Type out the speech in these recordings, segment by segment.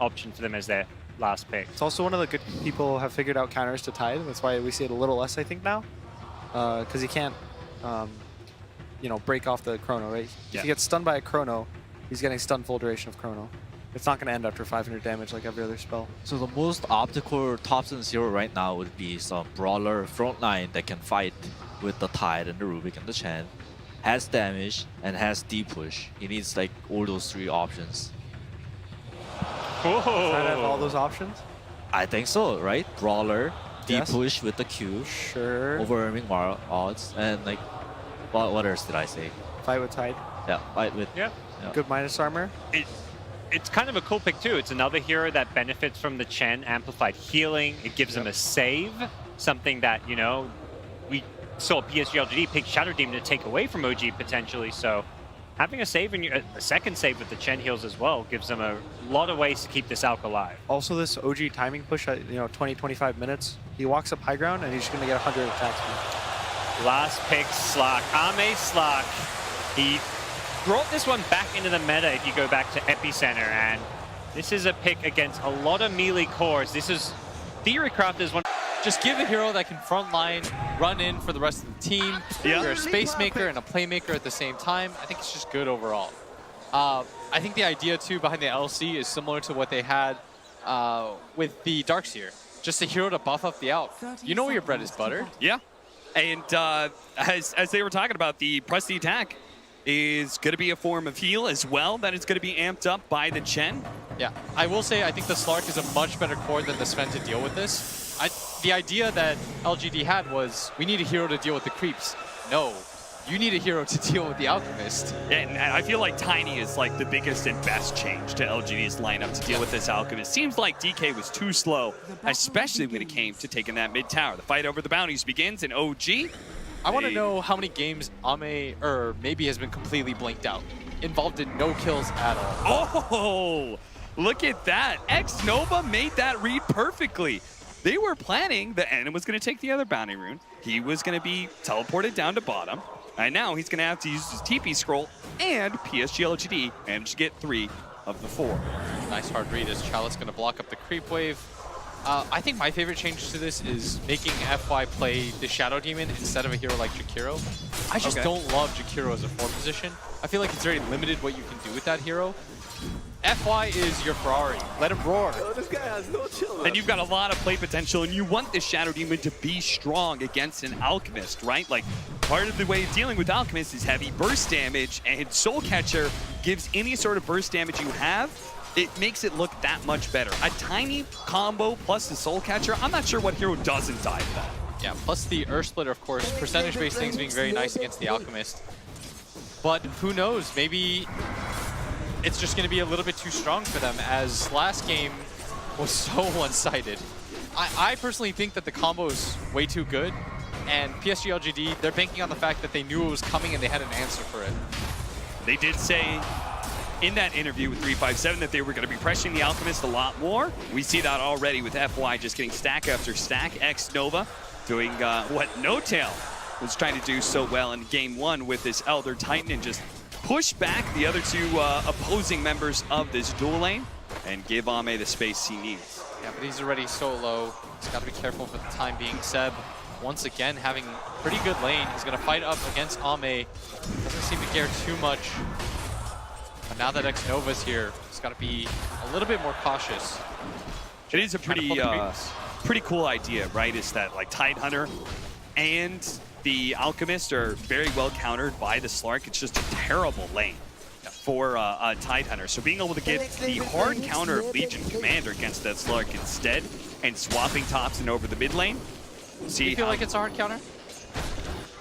option for them as their last pick. It's also one of the good people have figured out counters to Tide. That's why we see it a little less, I think, now. Because he can't, you know, break off the chrono, right? Yeah. If he gets stunned by a chrono, he's getting stunned full duration of chrono. It's not going to end after 500 damage like every other spell. So the most optical Thompson Zero right now would be some brawler frontline that can fight with the Tide and the Rubik and the Chen. Has damage and has deep push. He needs like all those 3 options. Oh. Tide have all those options? I think so, right? Brawler, deep Yes. push with the Q, Sure. overwhelming odds, and like, what else did I say? Fight with Tide. Yeah, fight with. Yeah. Yeah. Good minus armor. It's kind of a cool pick too. It's another hero that benefits from the Chen amplified healing. It gives him a save, something that, you know, we saw PSG LGD pick Shadow Demon to take away from OG potentially. So having a save and a second save with the Chen heals as well gives them a lot of ways to keep this Alk alive. Also, this OG timing push at 20-25 minutes. He walks up high ground and he's just going to get 100 attacks. Last pick, Slark. Ame Slark. He brought this one back into the meta if you go back to Epicenter, and this is a pick against a lot of melee cores. This is Theorycraft is one. Just give a hero that can frontline, run in for the rest of the team. Yeah. You're a space maker and a playmaker at the same time. I think it's just good overall. I think the idea too behind the LC is similar to what they had with the Darkseer. Just a hero to buff up the Alk. You know where your bread is buttered. Yeah. And as they were talking about, the press the attack is going to be a form of heal as well, that is going to be amped up by the Chen. Yeah, I will say I think the Slark is a much better core than the Sven to deal with this. The idea that LGD had was, we need a hero to deal with the creeps. No, you need a hero to deal with the Alchemist. And I feel like Tiny is like the biggest and best change to LGD's lineup to deal with this Alchemist. Seems like DK was too slow, especially when it came to taking that mid tower. The fight over the bounties begins in OG. I want to know how many games Ame, or maybe has been completely blanked out. Involved in no kills at all. Oh, look at that. X-Nova made that read perfectly. They were planning that Enon was going to take the other bounty rune. He was going to be teleported down to bottom. And now he's going to have to use his TP scroll, and PSG LGD managed to get 3 of the 4. Nice hard read as Chalice going to block up the creep wave. I think my favorite change to this is making FY play the Shadow Demon instead of a hero like Jakiro. I just don't love Jakiro as a 4 position. I feel like it's very limited what you can do with that hero. FY is your Ferrari. Let him roar. Oh, this guy has no chill. And you've got a lot of play potential, and you want this Shadow Demon to be strong against an Alchemist, right? Like, part of the way of dealing with Alchemist is heavy burst damage, and Soul Catcher gives any sort of burst damage you have, it makes it look that much better. A tiny combo plus the Soul Catcher, I'm not sure what hero doesn't die to that. Yeah, plus the Earth Splitter, of course. Percentage-based things being very nice against the Alchemist. But who knows? Maybe it's just going to be a little bit too strong for them, as last game was so one-sided. I personally think that the combo is way too good, and PSG LGD, they're banking on the fact that they knew it was coming and they had an answer for it. They did say in that interview with 357 that they were going to be pressuring the Alchemist a lot more. We see that already with FY just getting stack after stack. X-Nova doing what No-Tail was trying to do so well in game 1 with this Elder Titan, and just push back the other 2 opposing members of this duel lane and give Ame the space he needs. Yeah, but he's already so low. He's got to be careful for the time being. Seb, once again, having pretty good lane. He's going to fight up against Ame. Doesn't seem to care too much. But now that X-Nova's here, he's got to be a little bit more cautious. It is a pretty cool idea, right? Is that like Tidehunter and the Alchemist are very well countered by the Slark. It's just a terrible lane for Tidehunter. So being able to get the hard counter of Legion Commander against that Slark instead, and swapping Thompson over the mid lane. Do you feel like it's a hard counter?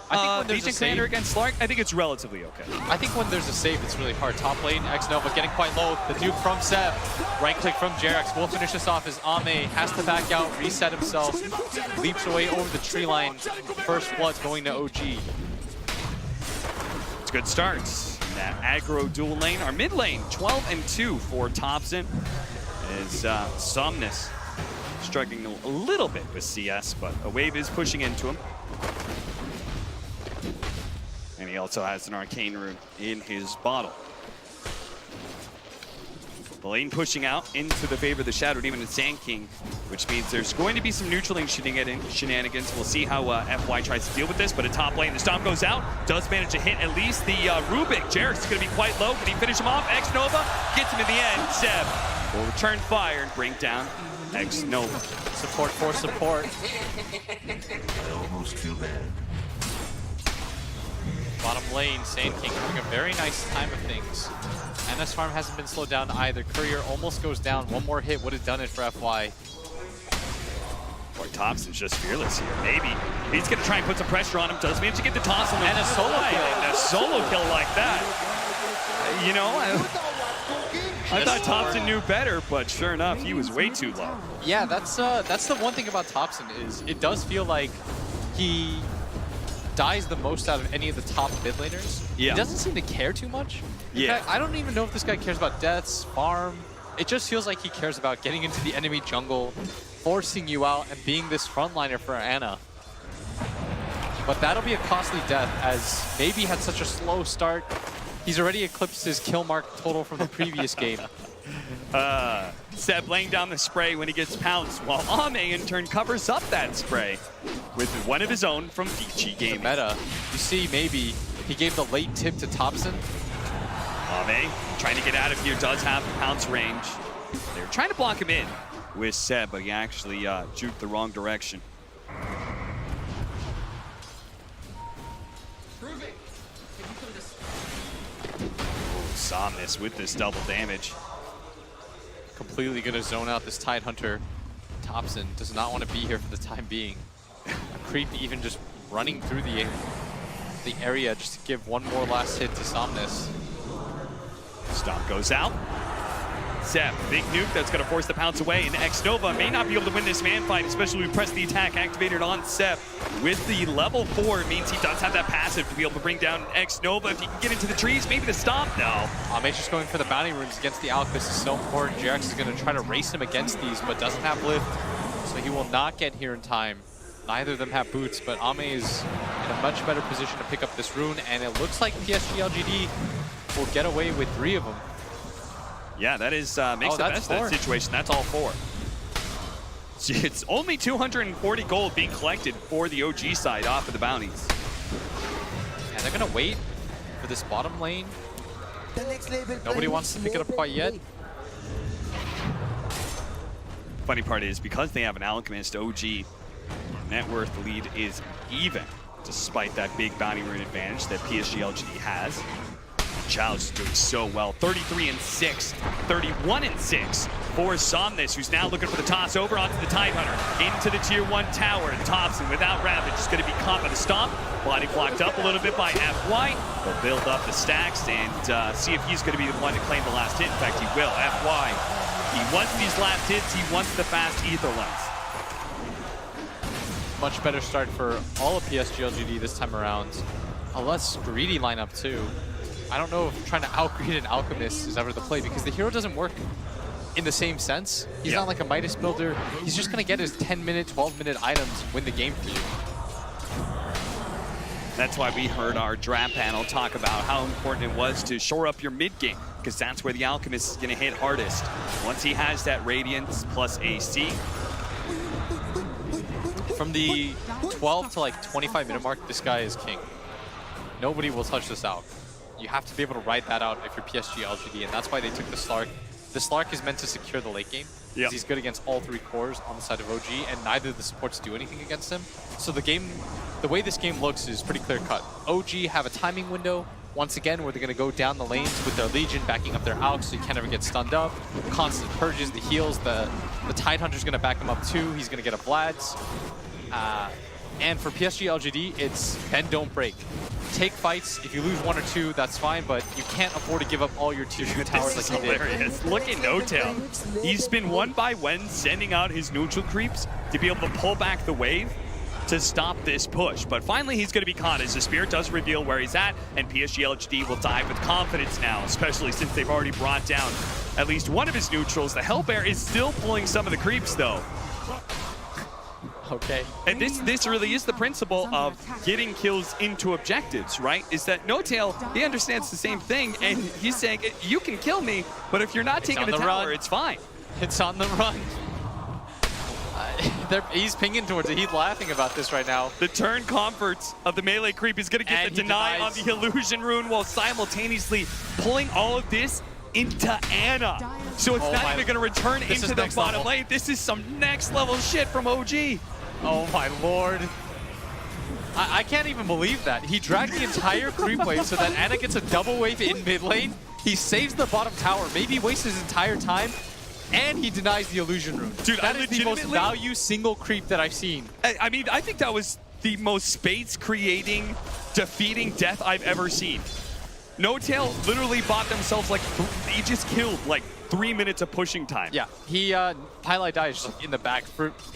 I think when there's Legion Commander against Slark, I think it's relatively okay. I think when there's a save, it's really hard. Top lane, X-Nova getting quite low. The Duke from Seb. Right click from Jerax. We'll finish this off as Ame has to back out, reset himself, leaps away over the tree line. First blood going to OG. It's a good start. That aggro dual lane. Our mid lane, 12-2 for Thompson. Is Somnus struggling a little bit with CS, but a wave is pushing into him. And he also has an arcane rune in his bottle. The lane pushing out into the favor of the Shadow Demon and Sand King, which means there's going to be some neutral shenanigans. We'll see how FY tries to deal with this, but a top lane, the Stomp goes out, does manage to hit at least the Rubik. Jarrett's is going to be quite low. Can he finish him off? X-Nova gets him in the end. Seb will return fire and bring down X-Nova. Support for support. I almost feel bad. Bottom lane, Sand King having a very nice time of things. NS Farm hasn't been slowed down either. Courier almost goes down. One more hit would have done it for FY. Boy, Thompson's just fearless here. Maybe he's going to try and put some pressure on him. Does manage to get the toss on the And a solo kill. And a solo kill like that. You know, I thought Thompson knew better, but sure enough, he was way too low. Yeah, that's the one thing about Thompson is it does feel like he dies the most out of any of the top mid laners. Yeah. He doesn't seem to care too much. In fact, I don't even know if this guy cares about deaths, farm. It just feels like he cares about getting into the enemy jungle, forcing you out, and being this frontliner for Ana. But that'll be a costly death, as maybe had such a slow start. He's already eclipsed his kill mark total from the previous game. Seb laying down the spray when he gets pounced, while Ame in turn covers up that spray with one of his own from Vici Gaming. Meta, you see, maybe he gave the late tip to Thompson. Ame trying to get out of here, does have pounce range. They're trying to block him in with Seb, but he actually juked the wrong direction. Somnus with this double damage. Completely gonna zone out this Tidehunter. Thompson does not want to be here for the time being. A creep even just running through the area just to give one more last hit to Somnus. Stomp goes out. Seb, big nuke that's going to force the pounce away, and X-Nova may not be able to win this man fight, especially when we press the attack activated on Seb. With the level 4, it means he does have that passive to be able to bring down X-Nova. If he can get into the trees, maybe the Stomp, no. Ame's just going for the bounty runes against the Alchemist is so important. JRX is going to try to race him against these, but doesn't have lift, so he will not get here in time. Neither of them have boots, but Ame is in a much better position to pick up this rune, and it looks like PSG LGD will get away with 3 of them. Yeah, that is makes the best of that situation. That's all 4. It's only 240 gold being collected for the OG side off of the bounties. And they're going to wait for this bottom lane. Nobody wants to pick it up quite yet. Funny part is, because they have an Alchemist OG, net worth lead is even, despite that big bounty rune advantage that PSG LGD has. Chalice is doing so well. 33-6, 31-6 for Somnus, who's now looking for the toss over onto the Tidehunter. Into the tier 1 tower. Thompson without Ravage is going to be caught by the Stomp. Body blocked up a little bit by FY. He'll build up the stacks and see if he's going to be the one to claim the last hit. In fact, he will. FY, he wants these last hits. He wants the fast ether lens. Much better start for all of PSG LGD this time around. A less greedy lineup too. I don't know if trying to outgreed an Alchemist is ever the play, because the hero doesn't work in the same sense. He's not like a Midas builder. He's just going to get his 10-minute, 12-minute items and win the game for you. That's why we heard our draft panel talk about how important it was to shore up your mid game, because that's where the Alchemist is going to hit hardest. Once he has that Radiance plus AC. From the 12 to like 25-minute mark, this guy is king. Nobody will touch this out. You have to be able to ride that out if you're PSG LGD, and that's why they took the Slark. The Slark is meant to secure the late game, because he's good against all 3 cores on the side of OG, and neither of the supports do anything against him. So the way this game looks is pretty clear cut. OG have a timing window, once again, where they're going to go down the lanes with their Legion backing up their Alch, so you can't ever get stunned up. Constant purges, the heals, the Tidehunter's going to back him up too. He's going to get a Vlad's. And for PSG LGD, it's bend, don't break. Take fights. If you lose 1 or 2, that's fine, but you can't afford to give up all your tier 2 towers like you did. Hilarious. Look at No-Tail. He's been one by one sending out his neutral creeps to be able to pull back the wave to stop this push. But finally, he's going to be caught as the Spirit does reveal where he's at, and PSG LGD will dive with confidence now, especially since they've already brought down at least one of his neutrals. The Hellbear is still pulling some of the creeps, though. Okay. And this really is the principle of getting kills into objectives, right? Is that No-Tail, he understands the same thing, and he's saying, you can kill me, but if you're not taking on the the tower, run. it's fine. It's on the run. He's pinging towards it. He's laughing about this right now. The turn comforts of the melee creep is going to get And the he deny on denies. the illusion rune while simultaneously pulling all of this into Ana. So it's Oh not my- even going to return This into is the next bottom level. lane. This is some next level shit from OG. Oh my lord. I can't even believe that. He dragged the entire creep wave so that Ana gets a double wave in mid lane. He saves the bottom tower, maybe wastes his entire time, and he denies the illusion rune. Dude, that I is the most legitimately- value single creep that I've seen. I mean, I think that was the most space-creating, defeating death I've ever seen. No-Tail literally bought themselves like, he just killed like 3 minutes of pushing time. Yeah, he, Pylai Dai is just like in the back.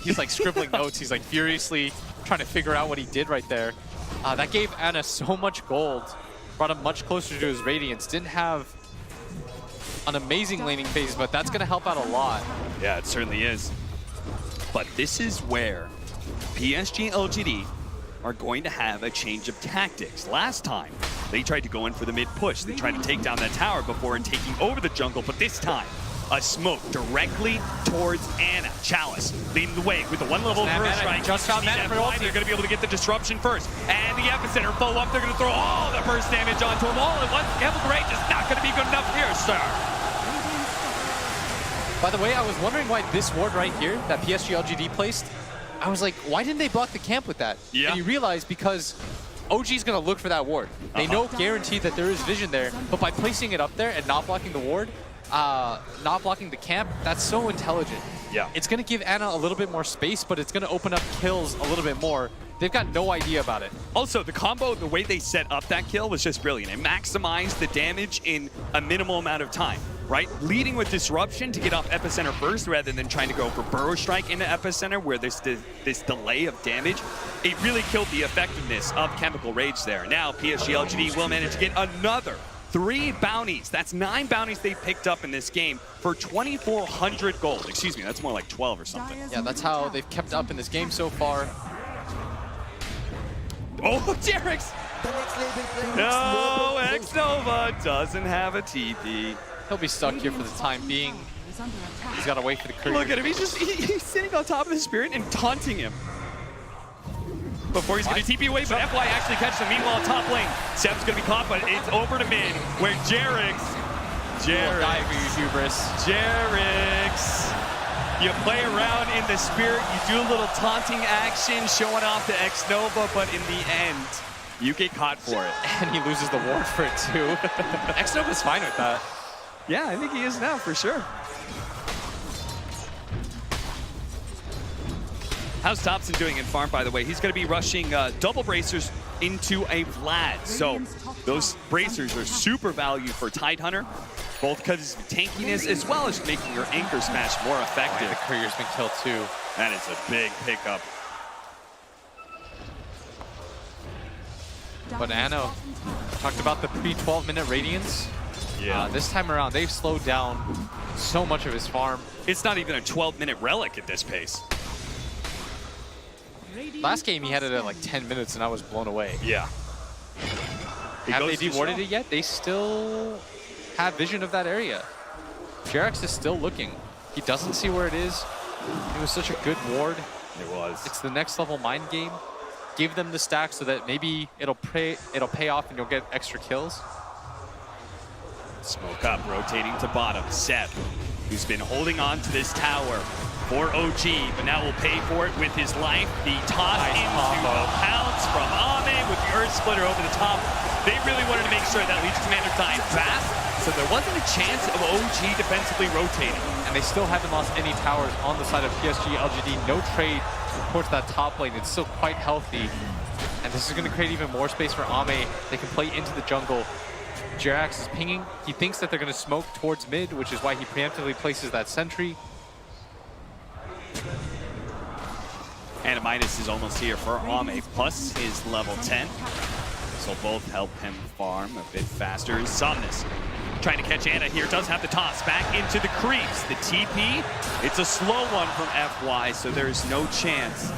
He's like scribbling notes. He's like furiously trying to figure out what he did right there. That gave Ana so much gold, brought him much closer to his Radiance. Didn't have an amazing laning phase, but that's going to help out a lot. Yeah, it certainly is. But this is where PSG LGD are going to have a change of tactics. Last time, they tried to go in for the mid push. They tried to take down that tower before taking over the jungle, but this time, a smoke directly towards Ana. Chalice leading the way with the one level Snap burst mana. strike. Just found Need mana that for fly. ulti. They're going to be able to get the disruption first. And the epicenter follow up. They're going to throw all the burst damage onto them all at once. Gamble Great is not going to be good enough here, sir. By the way, I was wondering why this ward right here that PSG LGD placed, I was like, why didn't they block the camp with that? Yeah. And you realize because OG's going to look for that ward. They know guaranteed that there is vision there, but by placing it up there and not blocking the ward, not blocking the camp, that's so intelligent. Yeah. It's going to give Ana a little bit more space, but it's going to open up kills a little bit more. They've got no idea about it. Also, the combo, the way they set up that kill was just brilliant. It maximized the damage in a minimal amount of time, right? Leading with Disruption to get off Epicenter first rather than trying to go for Burrow Strike into Epicenter where there's this delay of damage. It really killed the effectiveness of Chemical Rage there. Now, PSG LGD will manage to get another 3 bounties. That's 9 bounties they picked up in this game for 2,400 gold. Excuse me, that's more like 12 or something. Yeah, that's how they've kept up in this game so far. Oh, Jarex! No, X-Nova doesn't have a TP. He'll be stuck here for the time being. He's got to wait for the courier. Look at him, he's sitting on top of the Spirit and taunting him. Before he's going to TP away, but FY actually catches him. Meanwhile, top lane, Seb's going to be caught, but it's over to mid, where Jarex, you play around in the Spirit, you do a little taunting action, showing off the X-Nova, but in the end, you get caught for it. And he loses the ward for it too. X-Nova's fine with that. Yeah, I think he is now, for sure. How's Thompson doing in farm, by the way? He's going to be rushing double bracers into a Vlad. So those bracers are super value for Tidehunter, both because of tankiness as well as making your anchor smash more effective. The courier's been killed too. That is a big pickup. But Ana talked about the pre-12-minute Radiance. This time around, they've slowed down so much of his farm. It's not even a 12-minute relic at this pace. Last game, he had it at like 10 minutes, and I was blown away. Yeah. Have they dewarded it yet? They still have vision of that area. Jarex is still looking. He doesn't see where it is. It was such a good ward. It was. It's the next level mind game. Give them the stack so that maybe it'll pay off and you'll get extra kills. Smoke up, rotating to bottom. Seb, who's been holding on to this tower for OG, but now will pay for it with his life. The toss into the pounce from Ame with the Earth Splitter over the top. They really wanted to make sure that Legion Commander died fast, so there wasn't a chance of OG defensively rotating. And they still haven't lost any towers on the side of PSG LGD. No trade towards that top lane. It's still quite healthy. And this is going to create even more space for Ame. They can play into the jungle. Jarex is pinging. He thinks that they're going to smoke towards mid, which is why he preemptively places that sentry. And a minus is almost here for Ame, plus his level 10. This will both help him farm a bit faster. Somnus trying to catch Ana here, does have the toss back into the creeps. The TP, it's a slow one from FY, so there's no chance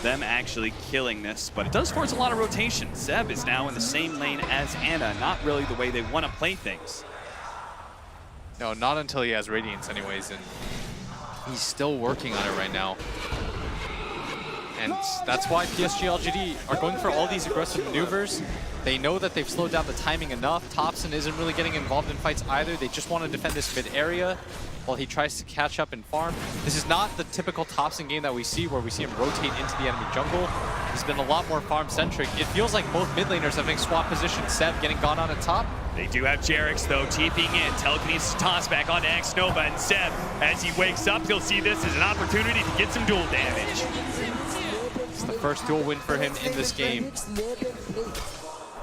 them actually killing this, but it does force a lot of rotation. Zeb is now in the same lane as Anna, not really the way they want to play things. No, not until he has Radiance anyways, and he's still working on it right now. And that's why PSG LGD are going for all these aggressive maneuvers. They know that they've slowed down the timing enough. Thompson isn't really getting involved in fights either. They just want to defend this mid area while he tries to catch up and farm. This is not the typical Thompson game that we see where we see him rotate into the enemy jungle. He's been a lot more farm-centric. It feels like both mid laners have been swap positions. Seb getting gone on at top. They do have Jerix, though, TPing in. Telekinesis toss back onto X-Nova, and Seb, as he wakes up, he'll see this as an opportunity to get some duel damage. It's the first duel win for him in this game.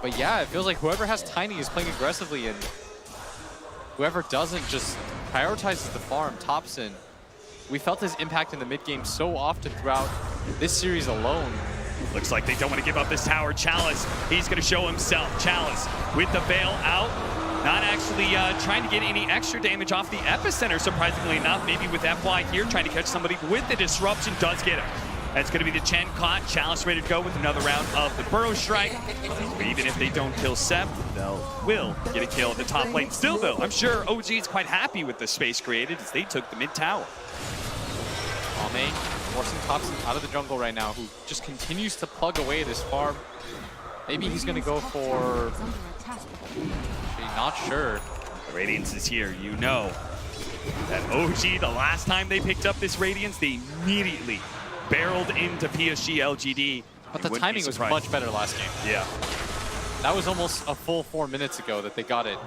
But yeah, it feels like whoever has Tiny is playing aggressively, and whoever doesn't just prioritizes the farm. Thompson, we felt his impact in the mid game so often throughout this series alone. Looks like they don't want to give up this tower. Chalice, he's going to show himself. Chalice with the veil out. Not actually trying to get any extra damage off the epicenter, surprisingly enough. Maybe with FY here, trying to catch somebody with the disruption. Does get him. That's going to be the Chen caught. Chalice ready to go with another round of the Burrow Strike. Even if they don't kill Seb, will get a kill at the top lane. Still, though, I'm sure OG is quite happy with the space created as they took the mid tower. Ame forcing Thompson out of the jungle right now, who just continues to plug away this farm. Maybe he's going to go for... Not sure. The Radiance is here, you know. That OG, the last time they picked up this Radiance, they immediately barreled into PSG LGD. But the timing was much better last game. Yeah. That was almost a full 4 minutes ago that they got it.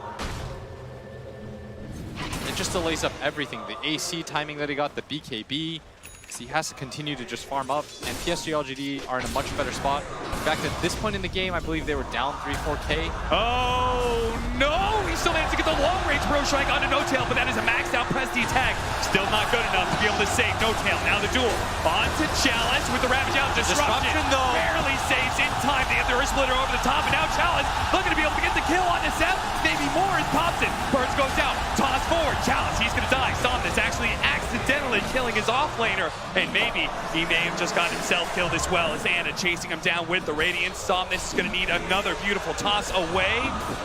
It just delays up everything. The AC timing that he got, the BKB. So he has to continue to just farm up, and PSG LGD are in a much better spot. In fact, at this point in the game, I believe they were down 3-4K. Oh, no! He still managed to get the long-range Burrow Strike onto No-Tail, but that is a maxed-out Presti attack. Still not good enough to be able to save No-Tail. Now the duel onto Chalice with the Ravage out. Disruption, though. Barely saves in time. They have the Earth Splitter over the top, and now Chalice looking to be able to get the kill on this Seb. Maybe more as Thompson. Burst goes down. Toss forward. Chalice, he's going to die. Somnus actually accidentally killing his off-laner. And maybe he may have just got himself killed as well as Anna chasing him down with the Radiance. Somnus is going to need another beautiful toss away.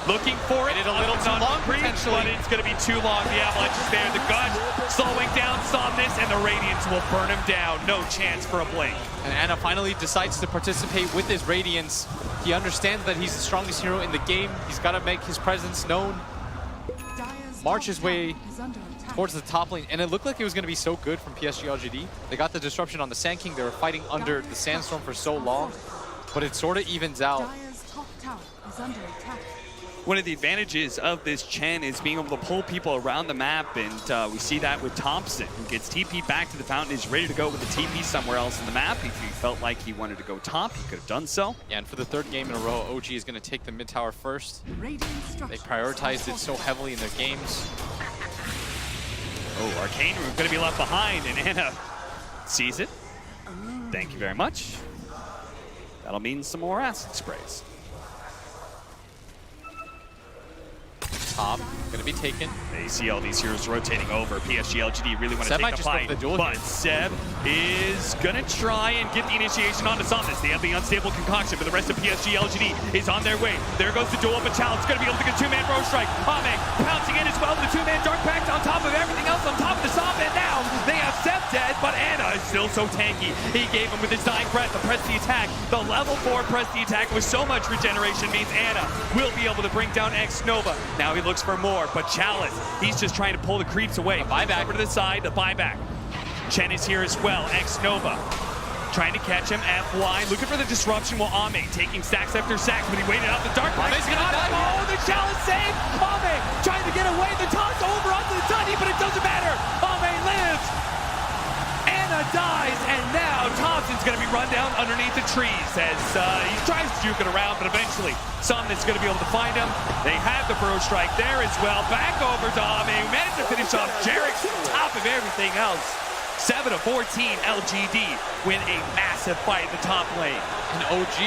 Looking for it. A little too long, potentially. But it's going to be too long. The Avalanche is there. The gun slowing down Somnus, and the Radiance will burn him down. No chance for a blink. And Anna finally decides to participate with his Radiance. He understands that he's the strongest hero in the game. He's got to make his presence known. March his way towards the top lane, and it looked like it was going to be so good from PSG LGD. They got the disruption on the Sand King. They were fighting under the Sandstorm for so long, but it sort of evens out. One of the advantages of this Chen is being able to pull people around the map, and we see that with Thompson, who gets TP back to the fountain, is ready to go with the TP somewhere else in the map. If he felt like he wanted to go top, he could have done so. Yeah, and for the third game in a row, OG is going to take the mid tower first. They prioritized it so heavily in their games. Oh, Arcane Room going to be left behind, and Anna sees it. Thank you very much. That'll mean some more acid sprays. Top, gonna be taken. They see all these heroes rotating over. PSG LGD really want to Seb take might the just go fight, for the duel but here. Seb is gonna try and get the initiation onto Somnus. They have the unstable concoction, but the rest of PSG LGD is on their way. There goes the duel, but Chalice gonna be able to get a two-man Burrow Strike. Ame pouncing in as well with the two-man Dark Pact on top of everything else on top of the Somnus. And now they have Seb dead, but Anna is still so tanky. He gave him with his dying breath the Presti attack. The level 4 Presti attack with so much regeneration means Anna will be able to bring down X-Nova. Now he looks for more, but Chalice, he's just trying to pull the creeps away. Buyback over to the side, the buyback. Chen is here as well. X-Nova trying to catch him. FY looking for the disruption while Ame taking stacks after stacks, but he waited out the dark. Ame's gonna die. Oh, the Chalice save! Ame trying to get away. The toss over onto the Tiny, but it doesn't matter. Ame lives. Anna dies, and now Thompson's going to be run down underneath the trees as he tries to juke it around, but eventually Somnus going to be able to find him. They have the Burrow Strike there as well. Back over to Ame, who managed to finish off Jerix on top of everything else. 7-14 LGD win a massive fight in the top lane. And OG,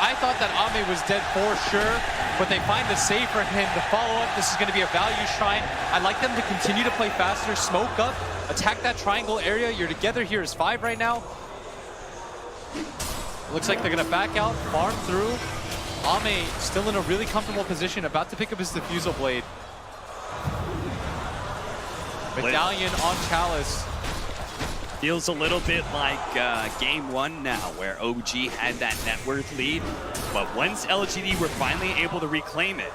I thought that Ame was dead for sure, but they find the save for him to follow up. This is going to be a value shrine. I'd like them to continue to play faster, smoke up, attack that triangle area. You're together here as 5 right now. Looks like they're gonna back out, farm through. Ame still in a really comfortable position, about to pick up his Diffusal Blade. Medallion on Chalice. Feels a little bit like game one now, where OG had that net worth lead. But once LGD were finally able to reclaim it,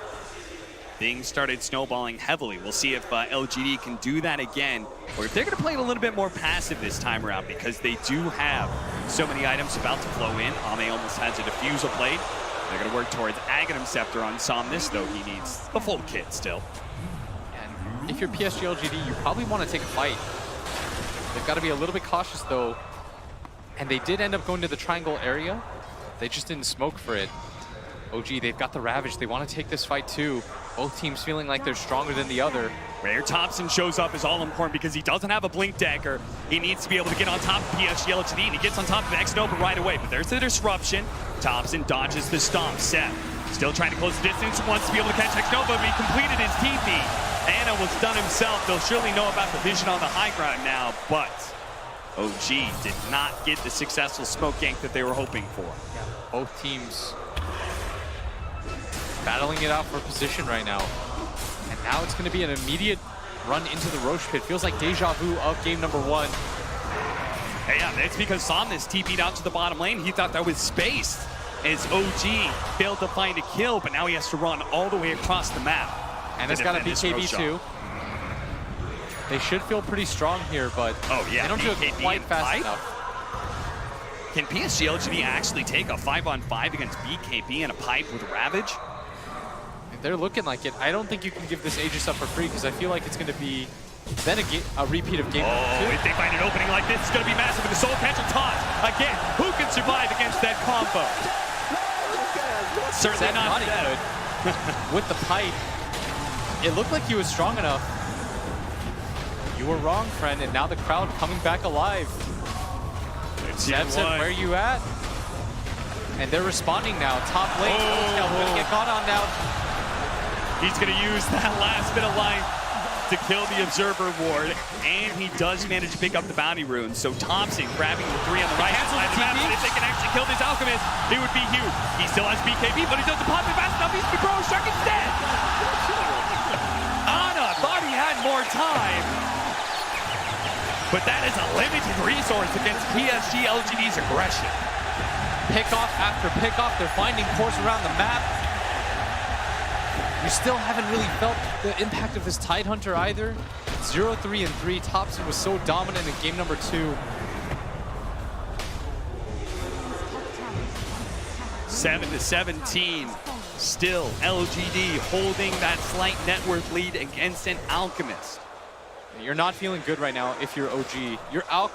things started snowballing heavily. We'll see if LGD can do that again, or if they're going to play it a little bit more passive this time around, because they do have so many items about to flow in. Ame almost has a Diffusal Blade. They're going to work towards Aghanim Scepter on Somnus, though he needs a full kit still. And if you're PSG LGD, you probably want to take a fight. They've got to be a little bit cautious, though. And they did end up going to the triangle area. They just didn't smoke for it. OG, they've got the Ravage. They want to take this fight, too. Both teams feeling like they're stronger than the other. Where Thompson shows up is all important because he doesn't have a Blink Dagger. He needs to be able to get on top of PSG LGD, and he gets on top of X-Nova right away. But there's the disruption. Thompson dodges the stomp. Seth still trying to close the distance, wants to be able to catch X-Nova, but he completed his TP. Anna was done himself. They'll surely know about the vision on the high ground now, but OG did not get the successful smoke gank that they were hoping for. Both teams battling it out for position right now. And now it's going to be an immediate run into the Roche pit. Feels like deja vu of game number one. Hey, yeah, it's because Somnus TP'd out to the bottom lane. He thought that was spaced as OG failed to find a kill, but now he has to run all the way across the map. And it's got a BKB too. They should feel pretty strong here, but they don't do it quite fast enough. Can PSG LGD actually take a 5-on-5 against BKB and a pipe with Ravage? They're looking like it. I don't think you can give this Aegis up for free, because I feel like it's going to be then a repeat of game two. If they find an opening like this, it's going to be massive with the Soul Catcher taunt. Again, who can survive against that combo? Certainly not good. With the pipe, it looked like he was strong enough. You were wrong, friend, and now the crowd coming back alive. Samson, where you at? And they're responding now. Top lane, gonna get caught on now. He's gonna use that last bit of life to kill the Observer Ward, and he does manage to pick up the bounty rune. So Thompson grabbing the 3 on the right side of the map, but if they can actually kill this Alchemist, it would be huge. He still has BKB, but he doesn't pop it fast enough. He's the Pro Shark instead. Ana thought he had more time, but that is a limited resource against PSG LGD's aggression. Pickoff after pickoff, they're finding course around the map. You still haven't really felt the impact of this Tidehunter either. 0-3-3. Thompson was so dominant in game number 2. 7-17. Still LGD holding that slight net worth lead against an Alchemist. You're not feeling good right now if you're OG. Your Alch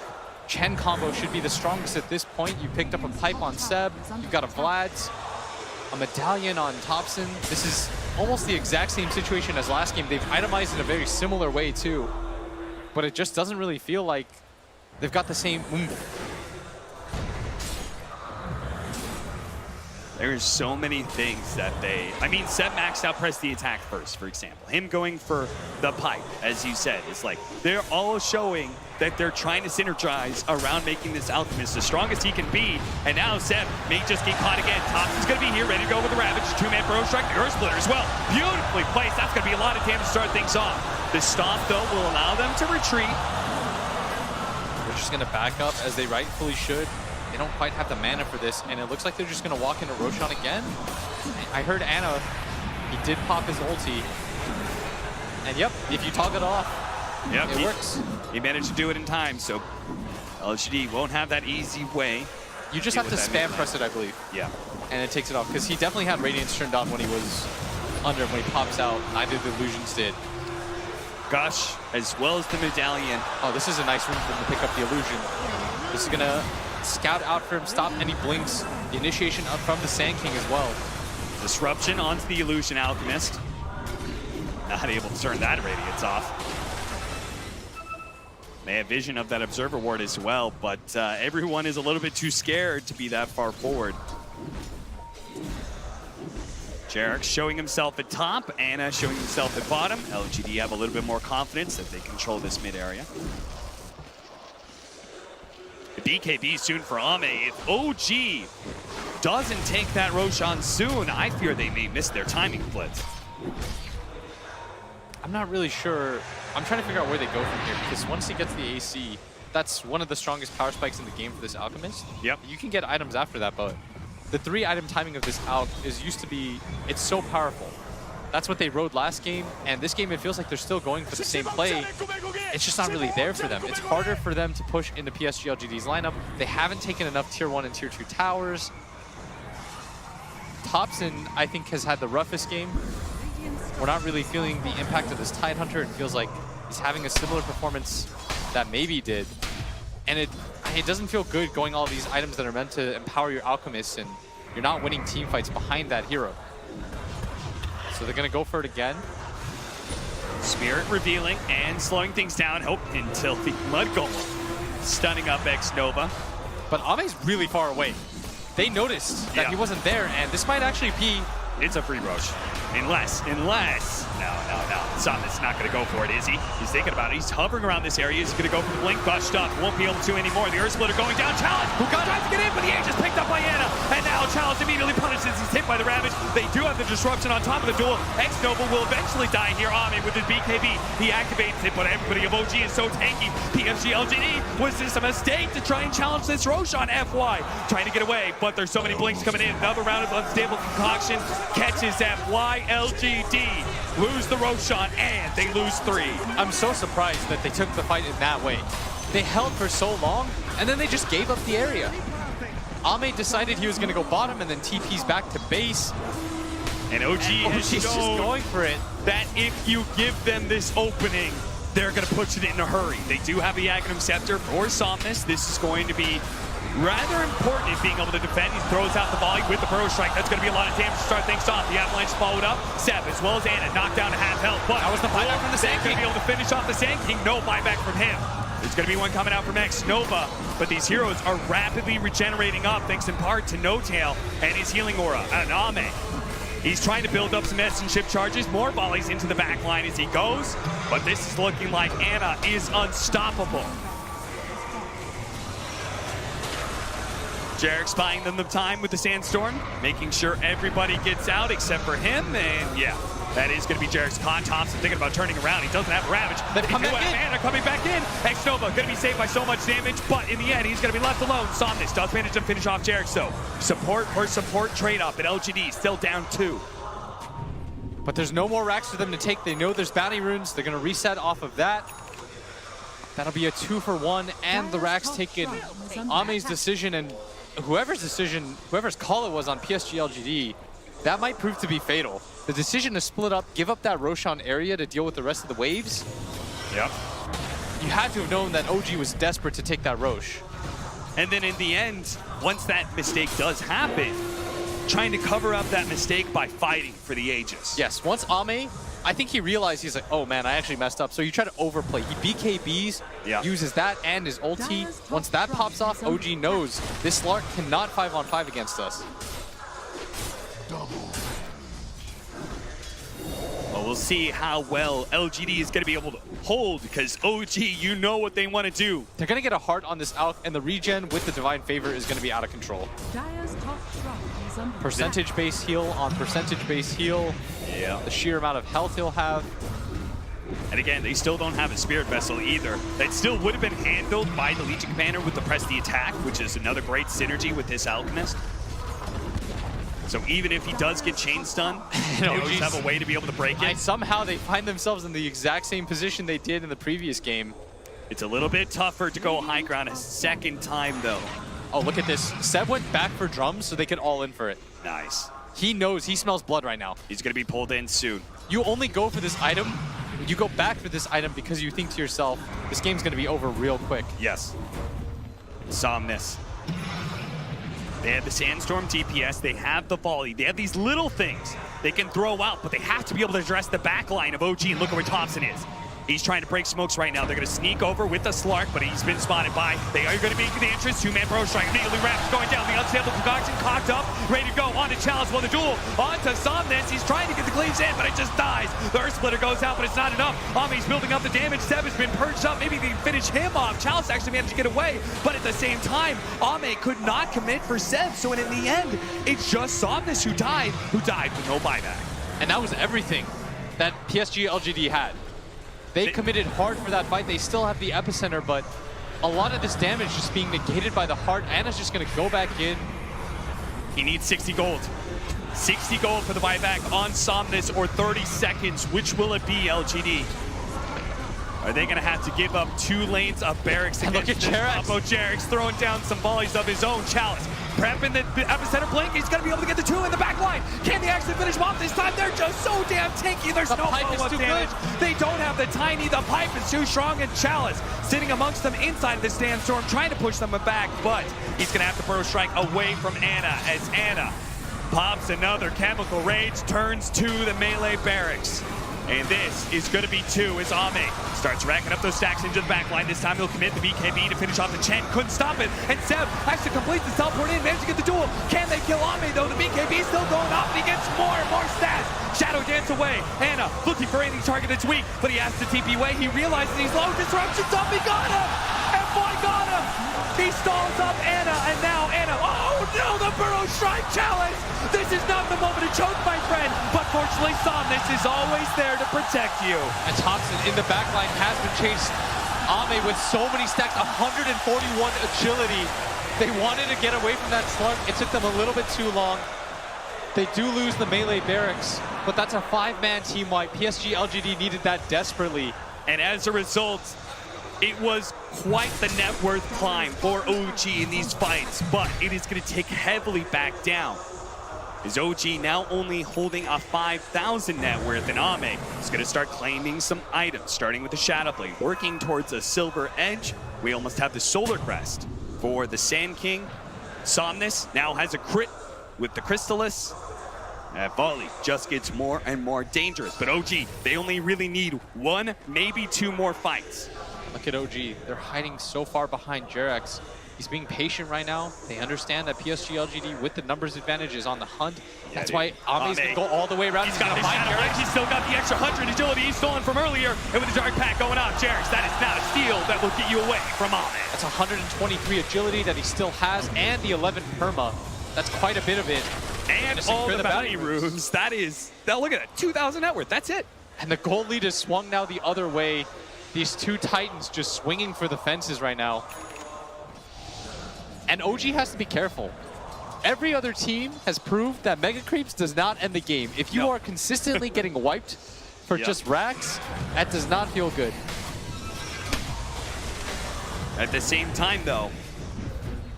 Chen combo should be the strongest at this point. You picked up a pipe on Seb. You've got a Vlad's, a Medallion on Thompson. This is almost the exact same situation as last game. They've itemized in a very similar way too, but it just doesn't really feel like they've got the same oomph. There's so many things that I mean, Seb maxed out press the attack first, for example. Him going for the pipe, as you said, it's like they're all showing that they're trying to synergize around making this Alchemist the strongest he can be. And now Seb may just get caught again. Thompson's going to be here, ready to go with the Ravage. 2-man Burrow Strike, the Earth Splitter as well. Beautifully placed. That's going to be a lot of damage to start things off. The Stomp, though, will allow them to retreat. They're just going to back up, as they rightfully should. They don't quite have the mana for this, and it looks like they're just going to walk into Roshan again. I heard Anna, he did pop his ulti. And yep, if you toggle it off, it works. He managed to do it in time, so LGD won't have that easy way. You just have to spam press it, I believe. Yeah. And it takes it off, because he definitely had Radiance turned on when he was under. When he pops out, neither of the illusions did. Gush, as well as the Medallion. Oh, this is a nice room for him to pick up the illusion. This is going to scout out for him, stop any blinks. The initiation up from the Sand King as well. Disruption onto the Illusion Alchemist. Not able to turn that radiance off. They have vision of that Observer Ward as well, but everyone is a little bit too scared to be that far forward. Jarek showing himself at top, Anna showing himself at bottom. LGD have a little bit more confidence that they control this mid area. If BKB soon for Ame. If OG doesn't take that Roshan soon, I fear they may miss their timing blitz. I'm not really sure. I'm trying to figure out where they go from here, because once he gets the AC, that's one of the strongest power spikes in the game for this Alchemist. Yep. You can get items after that, but the 3-item timing of this Alch is used to be, it's so powerful. That's what they rode last game, and this game it feels like they're still going for the same play. It's just not really there for them. It's harder for them to push into PSG LGD's lineup. They haven't taken enough Tier 1 and Tier 2 towers. Thompson, I think, has had the roughest game. We're not really feeling the impact of this Tidehunter. It feels like he's having a similar performance that maybe did. And it doesn't feel good going all these items that are meant to empower your Alchemists, and you're not winning team fights behind that hero. So they're going to go for it again. Spirit revealing and slowing things down. Hope until the Mud Golem stunning up X-Nova. But Ame's really far away. They noticed that he wasn't there, and this might actually be... It's a free Roche. Unless, no. Something's not going to go for it, is he? He's thinking about it. He's hovering around this area. He's going to go for the blink, bust up. Won't be able to anymore. The Earth Splitter going down. Challenge! Who got tries to get in, but the Age is picked up by Anna. And now Challenge immediately punishes. He's hit by the Ravage. They do have the disruption on top of the duel. X-Nova will eventually die here. Ame with his BKB. He activates it, but everybody of OG is so tanky. PSG LGD, was this a mistake to try and challenge this Roshan FY? Trying to get away, but there's so many blinks coming in. Another round of unstable concoction catches FY. LGD lose the Roshan, and they lose 3. I'm so surprised that they took the fight in that way. They held for so long, and then they just gave up the area. Ame decided he was going to go bottom, and then TP's back to base. And OG has just going for it. That if you give them this opening, they're going to push it in a hurry. They do have the Agnum Scepter for Somnus. This is going to be rather important in being able to defend. He throws out the volley with the Burrow Strike. That's going to be a lot of damage to start things off. The Avalanche followed up. Seb, as well as Anna, knocked down to half health. But that was the buyback from the Sand King. Going to be able to finish off the Sand King. No buyback from him. There's going to be one coming out from X-Nova. But these heroes are rapidly regenerating up, thanks in part to No Tail and his healing aura. And Ame, he's trying to build up some essence ship charges. More volleys into the back line as he goes. But this is looking like Anna is unstoppable. Jarek's buying them the time with the Sandstorm, making sure everybody gets out except for him, and yeah, that is going to be Jarek's con. Thompson thinking about turning around. He doesn't have Ravage. They come back in. Mana coming back in. X-Nova going to be saved by so much damage, but in the end, he's going to be left alone. Somnus does manage to finish off Jarek, so support for support trade-up, and LGD still down 2. But there's no more racks for them to take. They know there's bounty runes. They're going to reset off of that. That'll be a 2-for-1, and the racks taken. Ame's decision, and whoever's call it was on PSG LGD, that might prove to be fatal. The decision to split up, give up that Roshan area to deal with the rest of the waves. Yep. You had to have known that OG was desperate to take that Roche. And then in the end, once that mistake does happen, trying to cover up that mistake by fighting for the Aegis. Yes, once Ame, I think he realized, he's like, oh man, I actually messed up. So you try to overplay. He BKBs, uses that and his ulti. Once that pops off, OG knows this Slark cannot 5-on-5 against us. Well, we'll see how well LGD is going to be able to hold, because OG, you know what they want to do. They're going to get a heart on this Alch, and the regen with the Divine Favor is going to be out of control. Percentage-based heal on percentage-based heal. Yeah. The sheer amount of health he'll have. And again, they still don't have a Spirit Vessel either. That still would have been handled by the Legion Commander with the Press the Attack, which is another great synergy with this Alchemist. So even if he does get chain stun, they always have a way to be able to break it. Somehow they find themselves in the exact same position they did in the previous game. It's a little bit tougher to go high ground a second time, though. Oh, look at this. Seb went back for drums so they could all in for it. Nice. He knows, he smells blood right now. He's going to be pulled in soon. You only go for this item, you go back for this item because you think to yourself, this game's going to be over real quick. Yes. Somnus. They have the Sandstorm DPS, they have the volley, they have these little things they can throw out, but they have to be able to address the back line of OG, and look at where Thompson is. He's trying to break smokes right now. They're going to sneak over with the Slark, but he's been spotted by. They are going to make the entrance. Two-man Burrow Strike. Immediately Raps going down. The unstable concoction cocked up, ready to go. On to Chalice. Well, the duel on to Somnus. He's trying to get the cleaves in, but it just dies. The Earth Splitter goes out, but it's not enough. Ame's building up the damage. Seb has been purged up. Maybe they can finish him off. Chalice actually managed to get away, but at the same time, Ame could not commit for Seb. So in the end, it's just Somnus who died with no buyback. And that was everything that PSG LGD had. They committed hard for that fight. They still have the epicenter, but a lot of this damage just being negated by the heart. Anna's just going to go back in. He needs 60 gold. 60 gold for the buyback on Somnus, or 30 seconds. Which will it be, LGD? Are they going to have to give up 2 lanes of barracks And against look at this combo? Jarek's throwing down some volleys of his own. Chalice prepping the epicenter blink. He's going to be able to get the 2 in the back line. Can they actually finish him off this time? They're just so damn tanky. There's no follow-up damage. They don't have the tiny. The pipe is too strong, and Chalice sitting amongst them inside of the Sandstorm, trying to push them back, but he's going to have to Burrow Strike away from Anna as Anna pops another Chemical Rage, turns to the melee barracks. And this is going to be 2 as Ame starts racking up those stacks into the back line. This time he'll commit the BKB to finish off the Chen. Couldn't stop it. And Seb actually completes the teleport in, managed to get the duel. Can they kill Ame though? The BKB is still going up, and he gets more and more stats. Shadow dance away. Anna looking for any target that's weak, but he has to TP away. He realizes he's low. Disruption's up. He got him. And boy, got him. He stalls up Anna, and now Anna. Oh no, the Burrow Strike Challenge. This is not the moment to choke, my friend. But fortunately, Somnus is always there to protect you. And Thompson in the back line has been chased. Ame with so many stacks, 141 agility. They wanted to get away from that slug. It took them a little bit too long. They do lose the melee barracks, but that's a 5-man team wipe. PSG LGD needed that desperately. And as a result, it was quite the net worth climb for OG in these fights, but it is going to take heavily back down. Is OG now only holding a 5,000 net worth, and Ame is going to start claiming some items, starting with the Shadow Blade, working towards a Silver Edge. We almost have the Solar Crest for the Sand King. Somnus now has a crit with the Crystallis. Volley just gets more and more dangerous, but OG, they only really need 1, maybe 2 more fights. Look at OG. They're hiding so far behind Jarex. He's being patient right now. They understand that PSG LGD with the numbers advantage is on the hunt. That's why Ame's going to go all the way around. He's got his Shadow Blade. He's still got the extra 100 agility he's stolen from earlier. And with the Dark Pack going off, Jarex, that is now a steal that will get you away from Ame. That's 123 agility that he still has, and the 11 perma. That's quite a bit of it. And all the bounty runes. That is, now look at that, 2,000 net worth. That's it. And the gold lead is swung now the other way. These 2 Titans just swinging for the fences right now. And OG has to be careful. Every other team has proved that Mega Creeps does not end the game. If you are consistently getting wiped for just racks, that does not feel good. At the same time, though,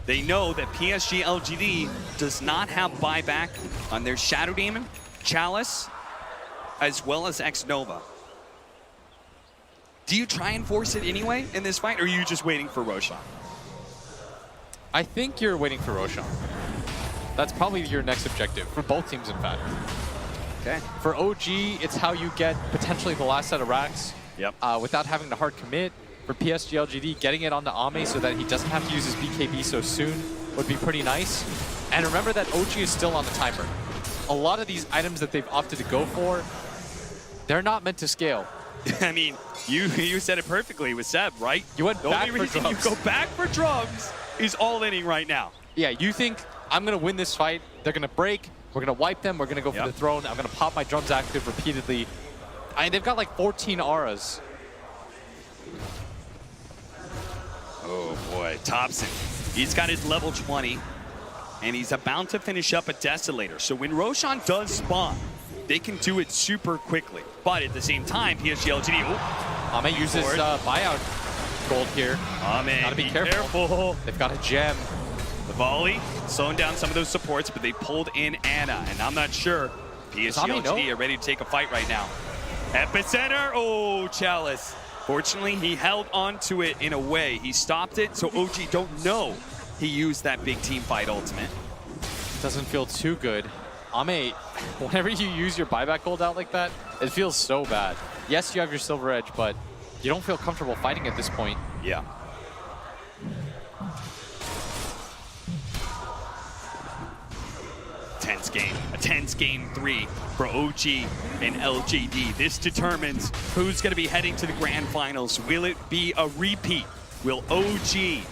they know that PSG LGD does not have buyback on their Shadow Demon, Chalice, as well as X Nova. Do you try and force it anyway in this fight, or are you just waiting for Roshan? I think you're waiting for Roshan. That's probably your next objective, for both teams, in fact. Okay. For OG, it's how you get potentially the last set of racks without having to hard commit. For PSG LGD, getting it onto Ame so that he doesn't have to use his BKB so soon would be pretty nice. And remember that OG is still on the timer. A lot of these items that they've opted to go for, they're not meant to scale. I mean, you said it perfectly with Seb, right? You went back for reason drums. You go back for drums is all inning right now. Yeah, you think, I'm going to win this fight, they're going to break, we're going to wipe them, we're going to go for the throne, I'm going to pop my drums active repeatedly. They've got like 14 auras. Oh boy, Thompson. He's got his level 20, and he's about to finish up a Desolator. So when Roshan does spawn, they can do it super quickly. But at the same time, PSG LGD, Ame uses buyout gold here. Gotta be careful. They've got a gem. The volley, slowing down some of those supports, but they pulled in Anna, and I'm not sure PSG LGD are ready to take a fight right now. Epicenter, oh, Chalice. Fortunately, he held on to it in a way. He stopped it, so OG don't know he used that big team fight ultimate. Doesn't feel too good. Ame, whenever you use your buyback gold out like that, it feels so bad. Yes, you have your Silver Edge, but you don't feel comfortable fighting at this point. Yeah. Tense game. A tense game 3 for OG and LGD. This determines who's going to be heading to the grand finals. Will it be a repeat? Will OG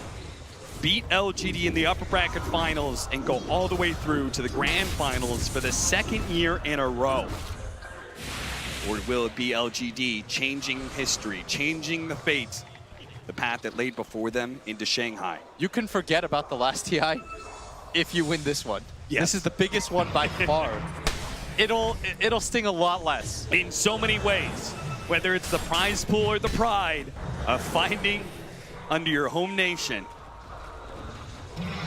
beat LGD in the upper bracket finals and go all the way through to the grand finals for the second year in a row? Or will it be LGD changing history, changing the fate, the path that laid before them into Shanghai? You can forget about the last TI if you win this one. Yes. This is the biggest one by far. It'll sting a lot less. In so many ways, whether it's the prize pool or the pride of finding under your home nation.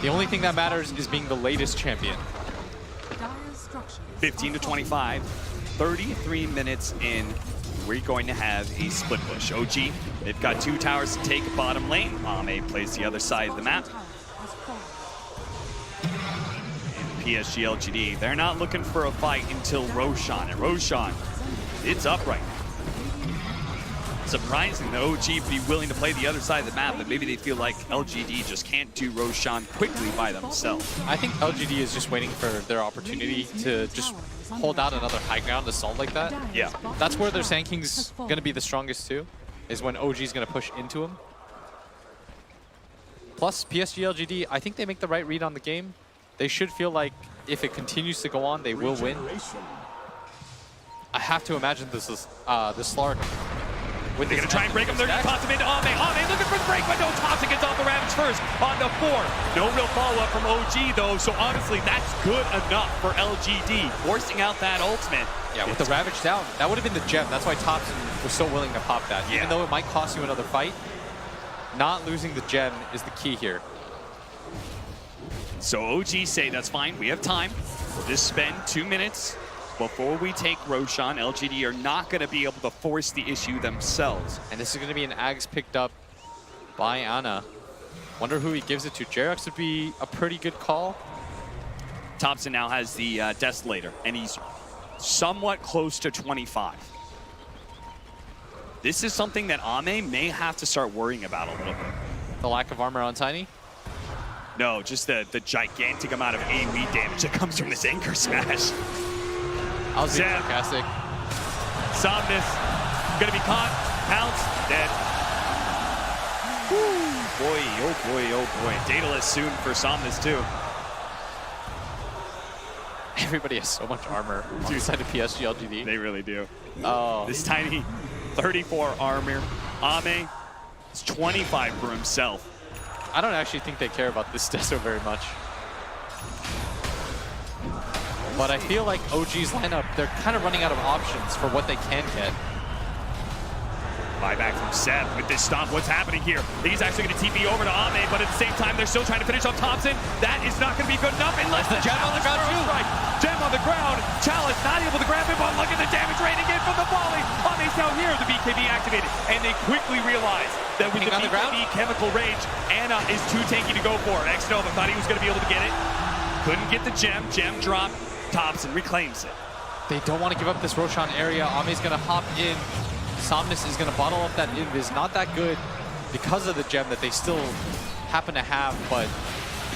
The only thing that matters is being the latest champion. 15 to 25, 33 minutes in. We're going to have a split push. OG, they've got 2 towers to take bottom lane. Ame plays the other side of the map. PSG LGD, they're not looking for a fight until Roshan. And Roshan, it's up right now. Surprising that OG be willing to play the other side of the map, but maybe they feel like LGD just can't do Roshan quickly by themselves. I think LGD is just waiting for their opportunity to just hold out another high ground assault like that. Yeah. That's where their Sand King's going to be the strongest too, is when OG's going to push into him. Plus, PSG LGD, I think they make the right read on the game. They should feel like if it continues to go on, they will win. I have to imagine this is the Slark. They're going to try and break him. They're going to toss him into Ame. Ame looking for the break, but no, Thompson gets off the Ravage first on the 4. No real follow-up from OG, though, so honestly, that's good enough for LGD, forcing out that ultimate. Yeah, with the Ravage down, that would have been the gem. That's why Thompson was so willing to pop that. Yeah. Even though it might cost you another fight, not losing the gem is the key here. So OG say, that's fine, we have time. We'll just spend 2 minutes before we take Roshan. LGD are not going to be able to force the issue themselves. And this is going to be an Ags picked up by Ana. Wonder who he gives it to. Jerax would be a pretty good call. Thompson now has the Desolator, and he's somewhat close to 25. This is something that Ame may have to start worrying about a little bit. The lack of armor on Tiny. No, just the gigantic amount of AoE damage that comes from this anchor smash. I was being Zap. sarcastic. Somnus gonna be caught, pounce, dead. Woo, boy, oh boy, oh boy. Daedalus soon for Somnus too. Everybody has so much armor on the side of PSG LGD. They really do. Oh, This tiny 34 armor. Ame is 25 for himself. I don't actually think they care about this Deso very much. But I feel like OG's lineup, they're kind of running out of options for what they can get. Buyback from Seb with this stomp. What's happening here? He's actually going to TP over to Ame, but at the same time, they're still trying to finish off Thompson. That is not going to be good enough unless the Gem on the ground too. Right. Gem on the ground. Chalice not able to grab him, but look at the damage rating in from the volley. Ame's down here. The BKB activated, and they quickly realize that with King the on the ground? BKB chemical rage, Ana is too tanky to go for. X-Nova thought he was going to be able to get it. Couldn't get the gem. Gem drop. Thompson reclaims it. They don't want to give up this Roshan area. Ame's going to hop in. Somnus is going to bottle up that invis. Not that good because of the gem that they still happen to have, but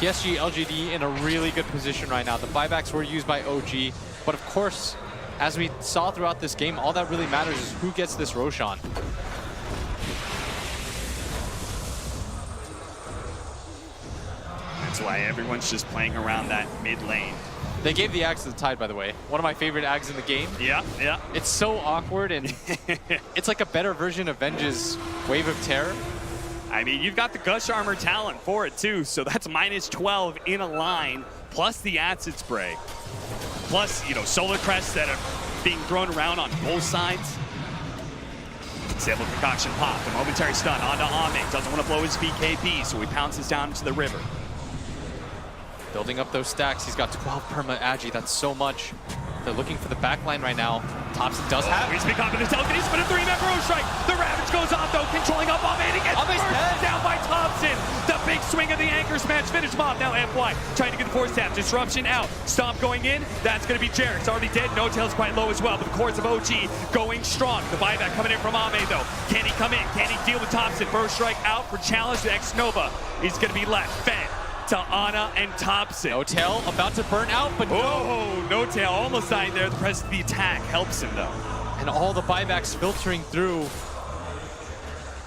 PSG LGD in a really good position right now. The buybacks were used by OG, but of course, as we saw throughout this game, all that really matters is who gets this Roshan. That's why everyone's just playing around that mid lane. They gave the Ags to the Tide, by the way. One of my favorite Ags in the game. Yeah, yeah. It's so awkward, and it's like a better version of Venge's Wave of Terror. I mean, you've got the Gush Armor talent for it too, so that's minus 12 in a line, plus the Acid Spray. Plus, you know, Solar Crests that are being thrown around on both sides. Sable Concoction pop, the momentary stun onto Ame. Doesn't want to blow his BKB, so he pounces down into the river. Building up those stacks. He's got 12 perma agi. That's so much. They're looking for the backline right now. Thompson does have it. He's been confident. He's been a 3-man Rogue Strike. The Ravage goes off though, controlling up Ame and he gets Ame's burst dead. down by Thompson. The big swing of the anchor smash, finish him off. Now FY trying to get the force tap, disruption out. Stomp going in, that's going to be Jarek's already dead. No Tail's quite low as well, but the cores of OG going strong. The buyback coming in from Ame though. Can he come in? Can he deal with Thompson? First strike out for challenge. The X-Nova is going to be left. Fed to Ana and Thompson. No Tail about to burn out, but Oh, no Tail almost dying there. The press of the attack helps him though. and all the buybacks filtering through.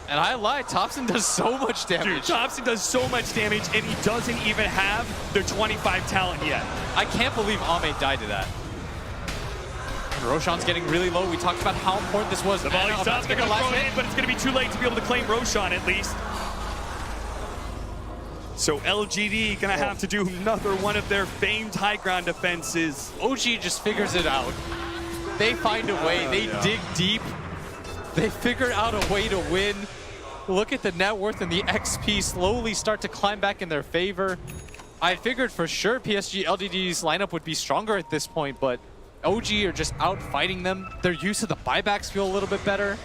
And I lied, Thompson does so much damage. Dude, Thompson does so much damage, and he doesn't even have the 25 talent yet. I can't believe Ame died to that. And Roshan's getting really low. We talked about how important this was. The volley's up, they're going to throw it in, but it's going to be too late to be able to claim Roshan at least. So LGD going to have to do another one of their famed high ground defenses. OG just figures it out. They find a way, they dig deep. They figure out a way to win. Look at the net worth and the XP slowly start to climb back in their favor. I figured for sure PSG LGD's lineup would be stronger at this point, but OG are just out fighting them. Their use of the buybacks feel a little bit better.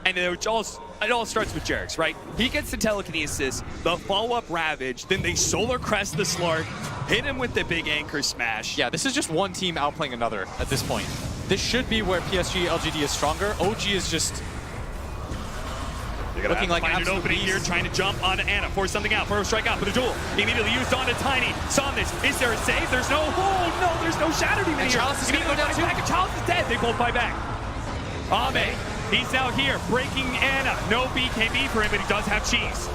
And it all starts with Jarek's, right? He gets the telekinesis, the follow-up Ravage, then they Solar Crest the Slark, hit him with the big anchor smash. Yeah, this is just one team outplaying another at this point. This should be where PSG LGD is stronger. OG is just looking like an an absolute opening here, beast. trying to jump onto Ana, force something out, first strike out for the duel. Immediately used onto Tiny. Saw this. Is there a save? There's no. Oh no, there's no Shatter Demon And here. Chalice is gonna go down too. Back, and Chalice is dead. They both buy back. Ame, he's now here, breaking Ana. No BKB for him, but he does have cheese.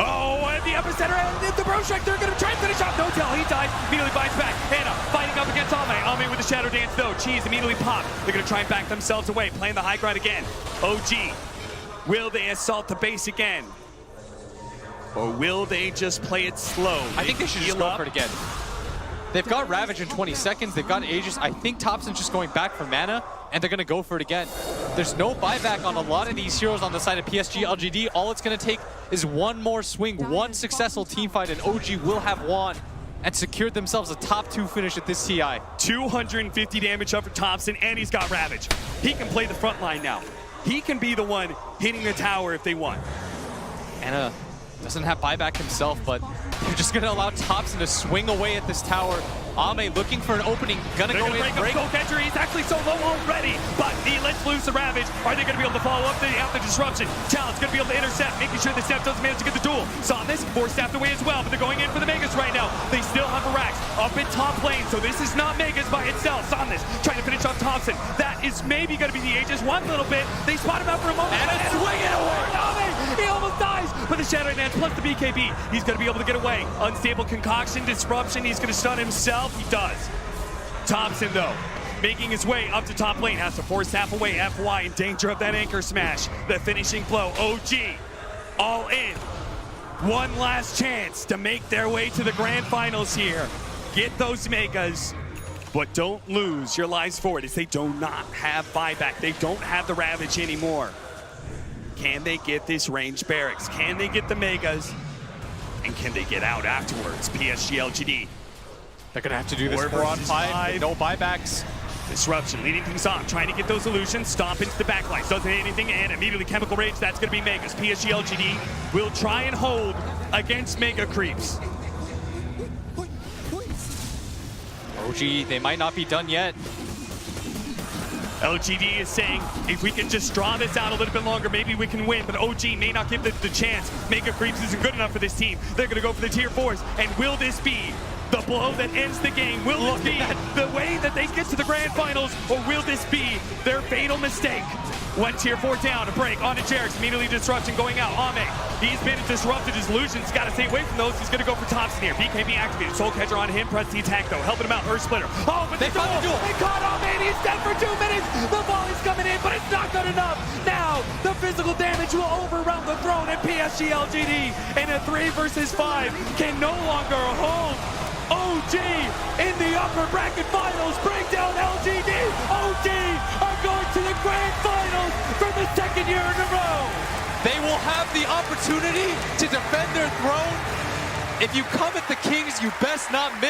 Oh, at the epicenter, and the Bro Strike, they're going to try and finish off No Tail. He dies, immediately buys back. Ana fighting up against Ame. Ame with the Shadow Dance, though. Cheese immediately pop. They're going to try and back themselves away, playing the high ground again. OG, will they assault the base again? Or will they just play it slow? I think they should just go for it again. They've got Ravage in 20 seconds. They've got Aegis. I think Thompson's just going back for mana, and they're going to go for it again. There's no buyback on a lot of these heroes on the side of PSG LGD. All it's going to take is one more swing, one successful team fight, and OG will have won and secured themselves a top 2 finish at this TI. 250 damage up for Thompson, and he's got Ravage. He can play the front line now. He can be the one hitting the tower if they want. Ana doesn't have buyback himself, but they're just going to allow Thompson to swing away at this tower. Ame looking for an opening, gonna They're go gonna in, break up Soul Catcher. He's actually so low already, but he lets loose the Ravage. Are they gonna be able to follow up the disruption? Challenge gonna be able to intercept, making sure the Steph doesn't manage to get the duel. Saw this, force staffed away as well, but they're going in for the Megas right now. They still have a Rax up in top lane, so this is not Megas by itself. Saw this, trying to finish off Thompson. That is maybe gonna be the Aegis one little bit. They spot him out for a moment, and swing it away. He almost dies, but the Shadow Dance plus the BKB, he's gonna be able to get away. Unstable concoction, disruption, he's gonna stun himself. He does. Thompson, though, making his way up to top lane, has to force half away. FY in danger of that anchor smash. The finishing blow. OG, all in. One last chance to make their way to the grand finals here. Get those Megas, but don't lose your lives for it, as they do not have buyback. They don't have the Ravage anymore. Can they get this ranged barracks? Can they get the Megas? And can they get out afterwards? PSG LGD. They're going to have to do this 4 4 on versus 5, 5. no buybacks. Disruption, leading things off, trying to get those illusions, stomp into the backlines, doesn't hit anything, and immediately Chemical Rage, that's going to be Megas. PSG LGD will try and hold against Mega Creeps. OG, they might not be done yet. LGD is saying, if we can just draw this out a little bit longer, maybe we can win, but OG may not give the chance. Mega Creeps isn't good enough for this team. They're going to go for the tier 4s, and will this be the blow that ends the game? Will this be the way that they get to the grand finals, or will this be their fatal mistake? One tier 4 down, a break, onto Jarek's, immediately disruption going out. Ame, he's been disrupted, his illusions, got to stay away from those. He's going to go for Thompson here. BKB activated, Soul Catcher on him, press the attack though, helping him out, Earth Splitter. Oh, but They found the duel. They caught Ame, and he's dead for 2 minutes. The volley's coming in, but it's not good enough. Now, the physical damage will overwhelm the throne, and PSG LGD in a 3 versus 5 can no longer hold OG in the upper bracket finals. Bring down LGD. OG are going to the grand finals for the 2nd year in a row. They will have the opportunity to defend their throne. If you come at the Kings, you best not miss.